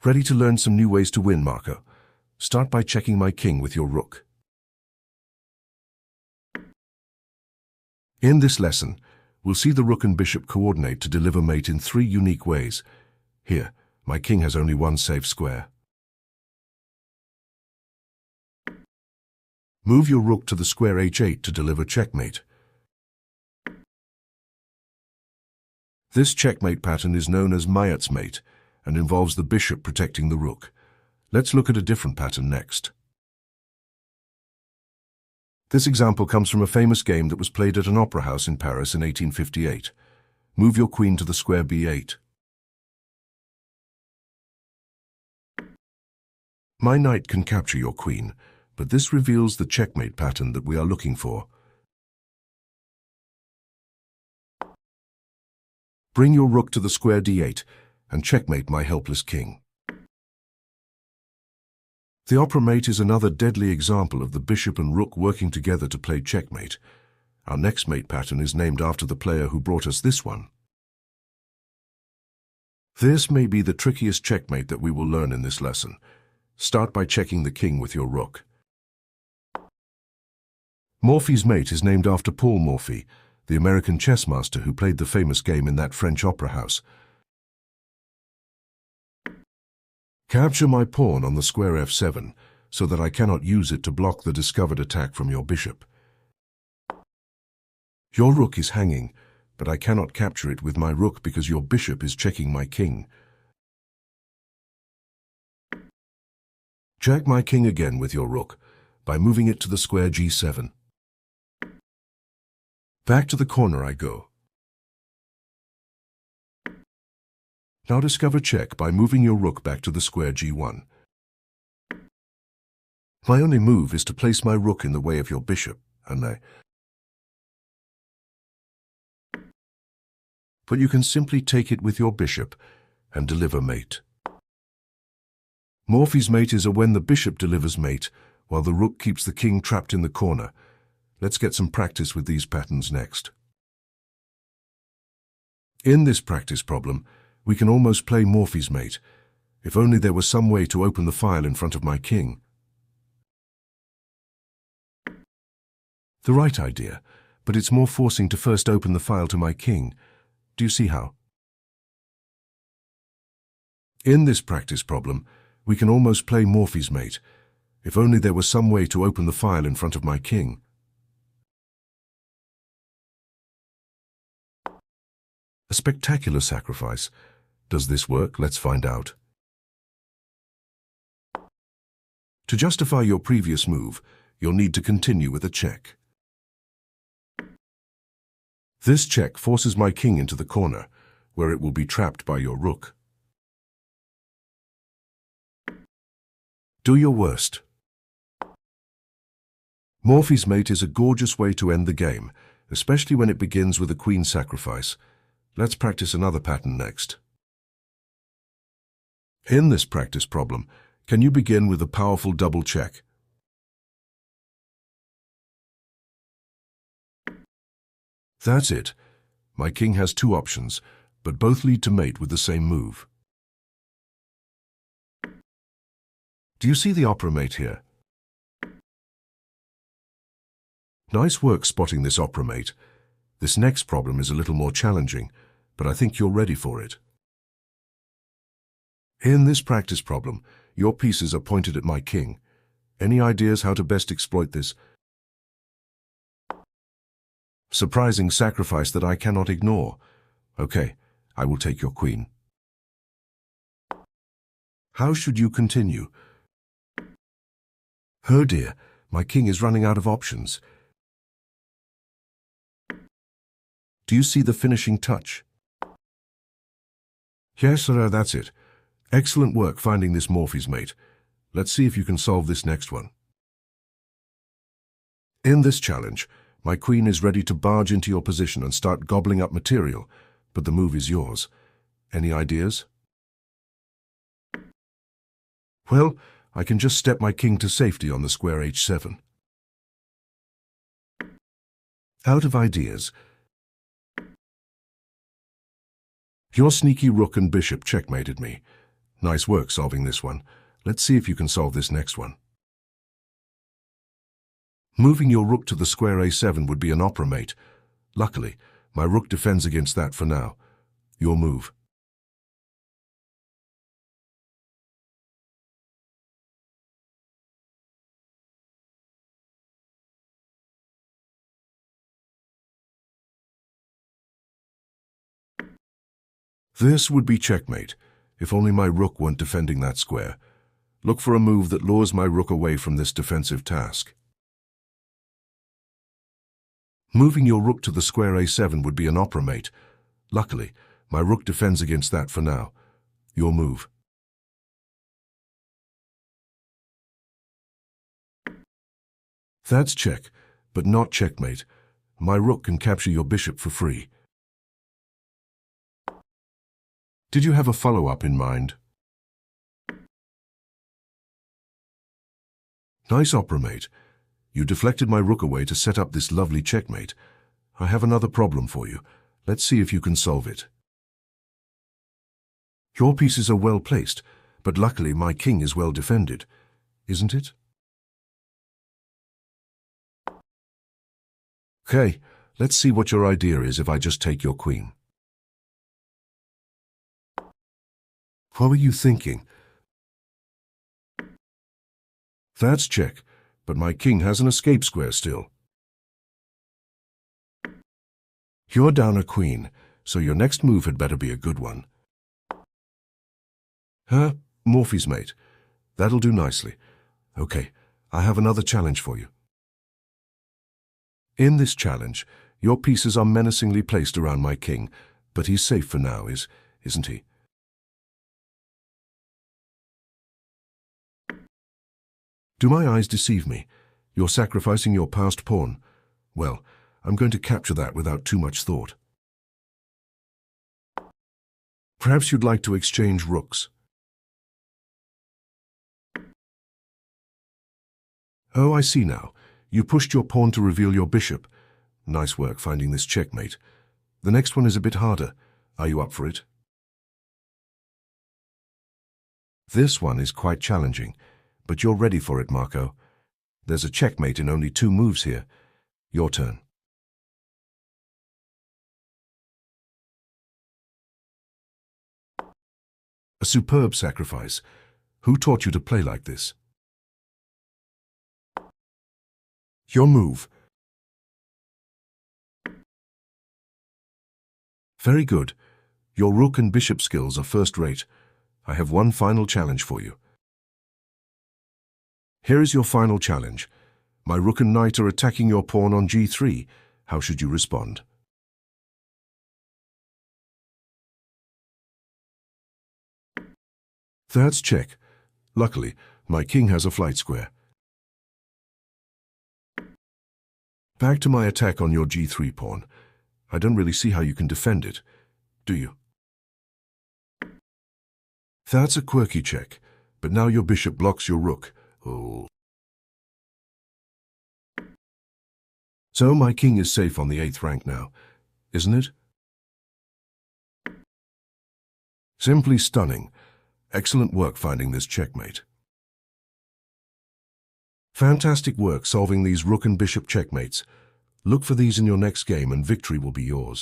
Ready to learn some new ways to win, Marco? Start by checking my king with your rook. In this lesson, we'll see the rook and bishop coordinate to deliver mate in 3 unique ways. Here, my king has only one safe square. Move your rook to the square h8 to deliver checkmate. This checkmate pattern is known as Mayat's mate and involves the bishop protecting the rook. Let's look at a different pattern next. This example comes from a famous game that was played at an opera house in Paris in 1858. Move your queen to the square b8. My knight can capture your queen, but this reveals the checkmate pattern that we are looking for. Bring your rook to the square d8 and checkmate my helpless king. The opera mate is another deadly example of the bishop and rook working together to play checkmate. Our next mate pattern is named after the player who brought us this one. This may be the trickiest checkmate that we will learn in this lesson. Start by checking the king with your rook. Morphy's mate is named after Paul Morphy, the American chess master who played the famous game in that French opera house. Capture my pawn on the square f7 so that I cannot use it to block the discovered attack from your bishop. Your rook is hanging, but I cannot capture it with my rook because your bishop is checking my king. Check my king again with your rook by moving it to the square g7. Back to the corner I go. Now discover check by moving your rook back to the square g1. My only move is to place my rook in the way of your bishop, but you can simply take it with your bishop and deliver mate. Morphy's mate is when the bishop delivers mate, while the rook keeps the king trapped in the corner. Let's get some practice with these patterns next. In this practice problem, we can almost play Morphy's mate. If only there was some way to open the file in front of my king. The right idea, but it's more forcing to first open the file to my king. Do you see how? In this practice problem, we can almost play Morphy's mate. If only there was some way to open the file in front of my king. A spectacular sacrifice. Does this work? Let's find out. To justify your previous move, you'll need to continue with a check. This check forces my king into the corner, where it will be trapped by your rook. Do your worst. Morphy's mate is a gorgeous way to end the game, especially when it begins with a queen sacrifice. Let's practice another pattern next. In this practice problem, can you begin with a powerful double check? That's it. My king has 2 options, but both lead to mate with the same move. Do you see the opera mate here? Nice work spotting this opera mate. This next problem is a little more challenging, but I think you're ready for it. In this practice problem, your pieces are pointed at my king. Any ideas how to best exploit this surprising sacrifice that I cannot ignore? Okay, I will take your queen. How should you continue? Oh dear, my king is running out of options. Do you see the finishing touch? Yes, sir, that's it. Excellent work finding this Morphy's mate. Let's see if you can solve this next one. In this challenge, my queen is ready to barge into your position and start gobbling up material, but the move is yours. Any ideas? Well, I can just step my king to safety on the square h7. Out of ideas. Your sneaky rook and bishop checkmated me. Nice work solving this one. Let's see if you can solve this next one. Moving your rook to the square a7 would be an opera mate. Luckily, my rook defends against that for now. Your move. This would be checkmate, if only my rook weren't defending that square. Look for a move that lures my rook away from this defensive task. Moving your rook to the square a7 would be an opera mate. Luckily, my rook defends against that for now. Your move. That's check, but not checkmate. My rook can capture your bishop for free. Did you have a follow-up in mind? Nice opera mate. You deflected my rook away to set up this lovely checkmate. I have another problem for you. Let's see if you can solve it. Your pieces are well placed, but luckily my king is well defended, isn't it? Okay, let's see what your idea is if I just take your queen. What were you thinking? That's check, but my king has an escape square still. You're down a queen, so your next move had better be a good one. Huh? Morphy's mate. That'll do nicely. Okay, I have another challenge for you. In this challenge, your pieces are menacingly placed around my king, but he's safe for now, isn't he? Do my eyes deceive me? You're sacrificing your passed pawn. Well, I'm going to capture that without too much thought. Perhaps you'd like to exchange rooks. Oh, I see now. You pushed your pawn to reveal your bishop. Nice work finding this checkmate. The next one is a bit harder. Are you up for it? This one is quite challenging, but you're ready for it, Marco. There's a checkmate in only 2 moves here. Your turn. A superb sacrifice. Who taught you to play like this? Your move. Very good. Your rook and bishop skills are first rate. I have one final challenge for you. Here is your final challenge. My rook and knight are attacking your pawn on g3. How should you respond? That's check. Luckily, my king has a flight square. Back to my attack on your g3 pawn. I don't really see how you can defend it, do you? That's a quirky check, but now your bishop blocks your rook. Oh. So my king is safe on the 8th rank now, isn't it? Simply stunning. Excellent work finding this checkmate. Fantastic work solving these rook and bishop checkmates. Look for these in your next game and victory will be yours.